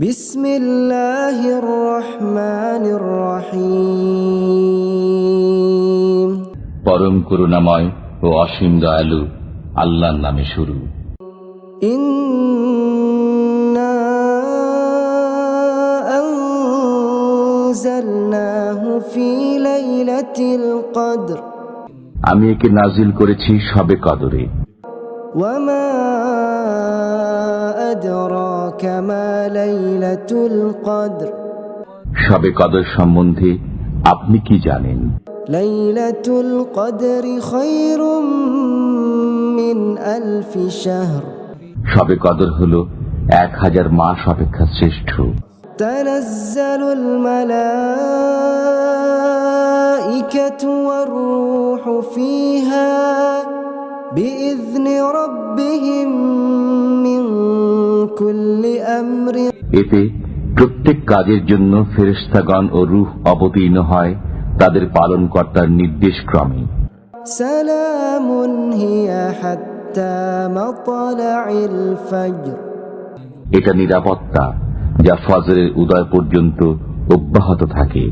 বিসমিল্লাহির রহমানির রহিম। পরম করুণাময় ও অসীম দয়ালু আল্লাহর নামে শুরু। ইন্না আনজালনাহু ফি লাইলাতিল কদর। আমি একে নাজিল করেছি শবে কদরে। ওয়া মা আদরাকা মা লাইলাতুল কদর। শবে কদর সম্বন্ধে আপনি কি জানেন? লাইলাতুল কদরি খায়রুম মিন আলফি শাহর। শবে কদর হলো 1000 মাস অপেক্ষা শ্রেষ্ঠ। তানাজ্জালুল মালাইকাতু ওয়ার রূহু ফিহা বিইذনি রাব্বিহিম মিন কুল্লি আমরি। এতে প্রত্যেক কাজের জন্য ফেরেশতাগণ ও রূহ অবতীর্ণ হয় তাদের পালনকর্তার নির্দেশ ক্রমে। সালামুন হিয়া হাত্তা মাতলাইল ফজর। এটা নিরাপত্তা যা ফজরের উদয় পর্যন্ত অব্যাহত থাকে।